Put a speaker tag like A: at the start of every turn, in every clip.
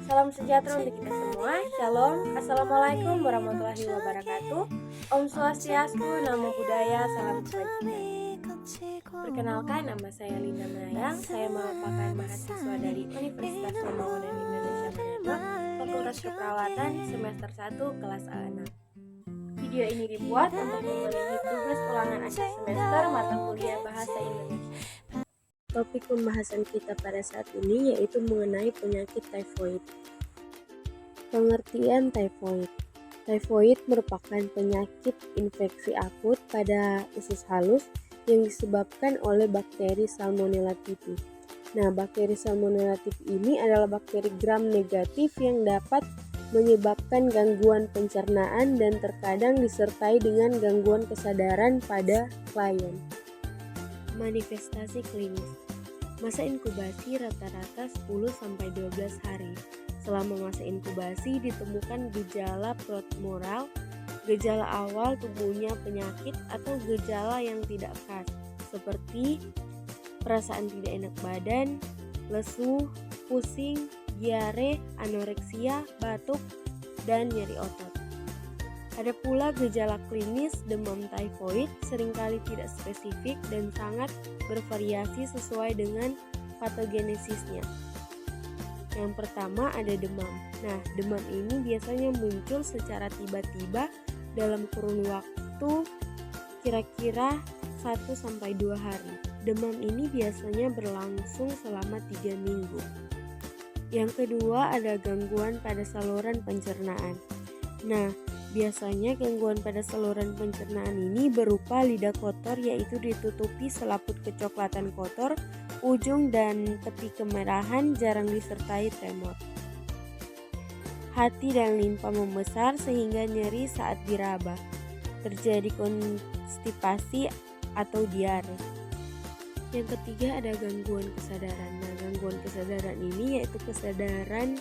A: Salam sejahtera untuk kita semua. Shalom. Assalamualaikum warahmatullahi wabarakatuh. Om Swastiastu, Namo Buddhaya, Salam Kebajikan. Perkenalkan, nama saya Linda Mayang. Saya merupakan mahasiswa dari Universitas Pembangunan Indonesia Manado, Fakultas Keperawatan, semester 1, kelas A6. Video ini dibuat untuk memenuhi tugas ulangan akhir semester mata kuliah Bahasa Indonesia. Topik pembahasan kita pada saat ini yaitu mengenai penyakit tifoid. Pengertian tifoid. Tifoid merupakan penyakit infeksi akut pada usus halus yang disebabkan oleh bakteri Salmonella typhi. Nah, bakteri Salmonella typhi ini adalah bakteri gram negatif yang dapat menyebabkan gangguan pencernaan dan terkadang disertai dengan gangguan kesadaran pada klien. Manifestasi klinis. Masa inkubasi rata-rata 10-12 hari. Selama masa inkubasi ditemukan gejala promoral, gejala awal tumbuhnya penyakit atau gejala yang tidak khas seperti perasaan tidak enak badan, lesu, pusing, diare, anoreksia, batuk, dan nyeri otot. Ada pula gejala klinis demam tifoid, seringkali tidak spesifik dan sangat bervariasi sesuai dengan patogenesisnya. Yang pertama ada demam. Nah, demam ini biasanya muncul secara tiba-tiba dalam kurun waktu kira-kira 1-2 hari. Demam ini biasanya berlangsung selama 3 minggu. Yang kedua ada gangguan pada saluran pencernaan. Nah, biasanya gangguan pada saluran pencernaan ini berupa lidah kotor, yaitu ditutupi selaput kecoklatan kotor, ujung dan tepi kemerahan, jarang disertai tremor. Hati dan limpa membesar sehingga nyeri saat diraba. Terjadi konstipasi atau diare. Yang ketiga ada gangguan kesadaran. Nah, gangguan kesadaran ini yaitu kesadaran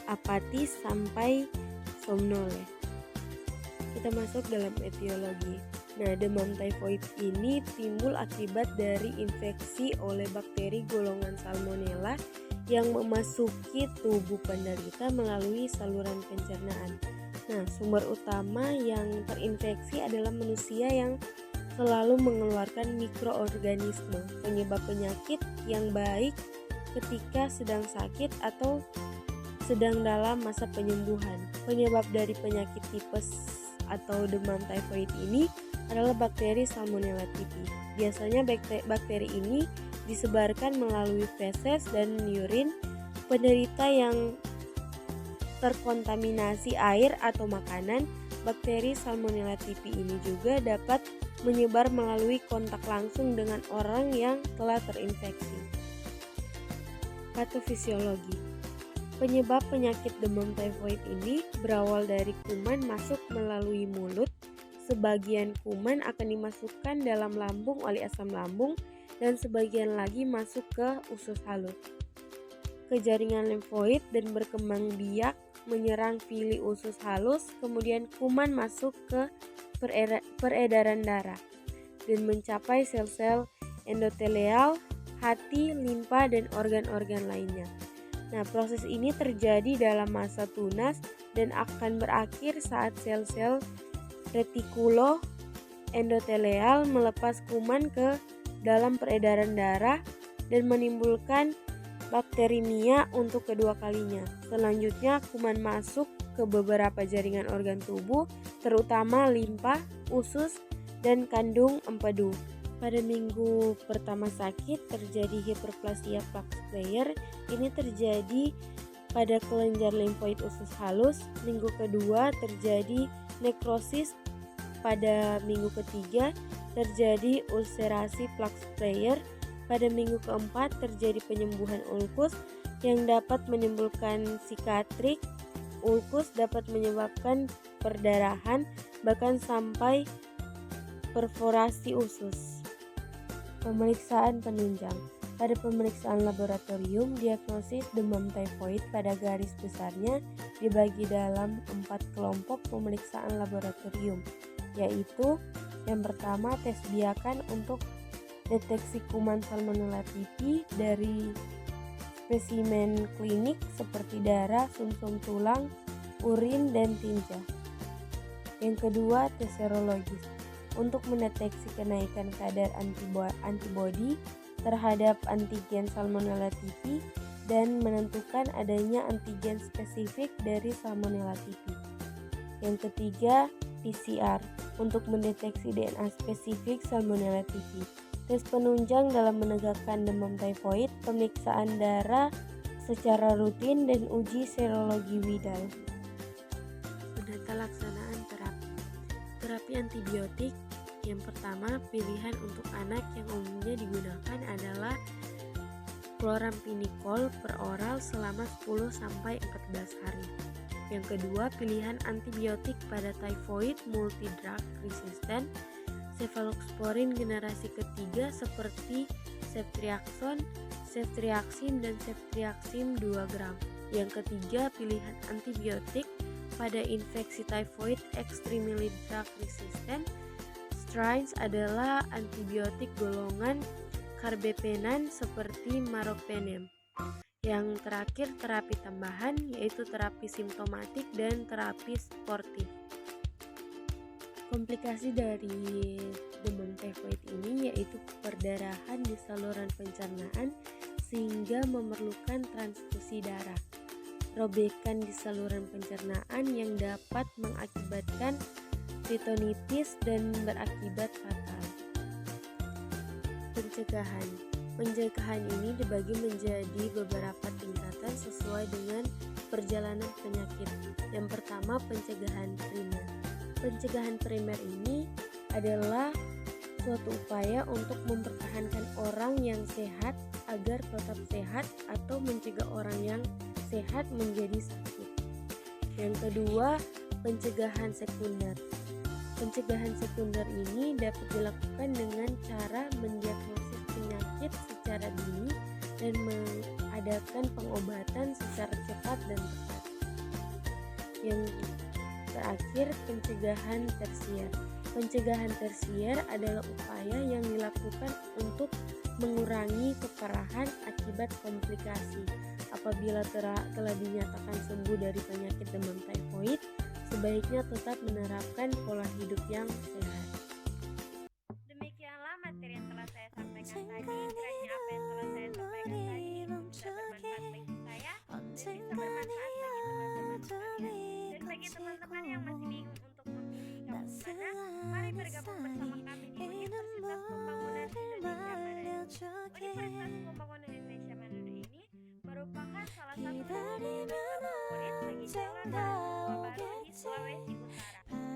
A: apatis sampai somnoleh. Kita masuk dalam etiologi. Nah, demam tifoid ini timbul akibat dari infeksi oleh bakteri golongan Salmonella yang memasuki tubuh penderita melalui saluran pencernaan. Nah, sumber utama yang terinfeksi adalah manusia yang selalu mengeluarkan mikroorganisme. Penyebab penyakit yang baik ketika sedang sakit atau sedang dalam masa penyembuhan. Penyebab dari penyakit tipes atau demam tifoid ini adalah bakteri Salmonella typhi. Biasanya bakteri ini disebarkan melalui feses dan urine penderita yang terkontaminasi air atau makanan. Bakteri Salmonella typhi ini juga dapat menyebar melalui kontak langsung dengan orang yang telah terinfeksi. Patofisiologi. Penyebab penyakit demam tifoid ini berawal dari kuman masuk melalui mulut. Sebagian kuman akan dimasukkan dalam lambung oleh asam lambung dan sebagian lagi masuk ke usus halus, ke jaringan limfoid dan berkembang biak menyerang pili usus halus. Kemudian kuman masuk ke peredaran darah dan mencapai sel-sel endotelial, hati, limpa, dan organ-organ lainnya. Nah, proses ini terjadi dalam masa tunas dan akan berakhir saat sel-sel retikulo endotelial melepas kuman ke dalam peredaran darah dan menimbulkan bakterimia untuk kedua kalinya. Selanjutnya, kuman masuk ke beberapa jaringan organ tubuh, terutama limpa, usus, dan kandung empedu. Pada minggu pertama sakit terjadi hiperplasia plaque player. Ini terjadi pada kelenjar limfoid usus halus. Minggu kedua terjadi nekrosis. Pada minggu ketiga terjadi ulcerasi plaque player. Pada minggu keempat terjadi penyembuhan ulkus yang dapat menimbulkan sikatrik. Ulkus dapat menyebabkan perdarahan bahkan sampai perforasi usus. Pemeriksaan penunjang. Pada pemeriksaan laboratorium, diagnosis demam tifoid pada garis besarnya dibagi dalam 4 kelompok pemeriksaan laboratorium, yaitu yang pertama tes biakan untuk deteksi kuman Salmonella typhi dari spesimen klinik seperti darah, sumsum tulang, urin, dan tinja. Yang kedua, tes serologis untuk mendeteksi kenaikan kadar antibodi terhadap antigen Salmonella typhi dan menentukan adanya antigen spesifik dari Salmonella typhi. Yang ketiga, PCR untuk mendeteksi DNA spesifik Salmonella typhi. Tes penunjang dalam menegakkan demam tifoid, pemeriksaan darah secara rutin, dan uji serologi Widal. Penata laksanaan terapi. Terapi antibiotik yang pertama, pilihan untuk anak yang umumnya digunakan adalah chloramphenicol per oral selama 10-14 hari. Yang kedua, pilihan antibiotik pada typhoid multidrug resistant, cephalosporin generasi ketiga seperti ceftriaxone, ceftriaxone, dan ceftriaxone 2 gram. Yang ketiga, pilihan antibiotik pada infeksi typhoid extremely drug resistant strains adalah antibiotik golongan karbapenem seperti meropenem. Yang terakhir, terapi tambahan yaitu terapi simptomatik dan terapi sportif. Komplikasi dari demam tifoid ini yaitu perdarahan di saluran pencernaan sehingga memerlukan transfusi darah, robekan di saluran pencernaan yang dapat mengakibatkan peritonitis dan berakibat fatal. Pencegahan ini dibagi menjadi beberapa tingkatan sesuai dengan perjalanan penyakit. Yang pertama, pencegahan primer. Pencegahan primer ini adalah suatu upaya untuk mempertahankan orang yang sehat agar tetap sehat atau mencegah orang yang sehat menjadi sakit. Yang kedua, pencegahan sekunder. Pencegahan sekunder ini dapat dilakukan dengan cara mendiagnosis penyakit secara dini dan mengadakan pengobatan secara cepat dan tepat. Yang terakhir, pencegahan tersier. Pencegahan tersier adalah upaya yang dilakukan untuk mengurangi keparahan akibat komplikasi. Apabila telah dinyatakan sembuh dari penyakit demam tifoid, sebaiknya tetap menerapkan pola hidup yang sehat.
B: Demikianlah materi yang telah saya sampaikan tadi. Kiranya apa yang telah saya sampaikan tadi bisa bermanfaat bagi saya dan bisa bermanfaat bagi teman-teman sekalian. Dan bagi teman-teman yang masih bingung untuk memilih kampus mana, mari bergabung bersama kami di Universitas Pembangunan Indonesia Manado. Universitas Pembangunan Indonesia Manado ini merupakan salah satu universitas favorit bagi calon mahasiswa baru di Sulawesi Utara.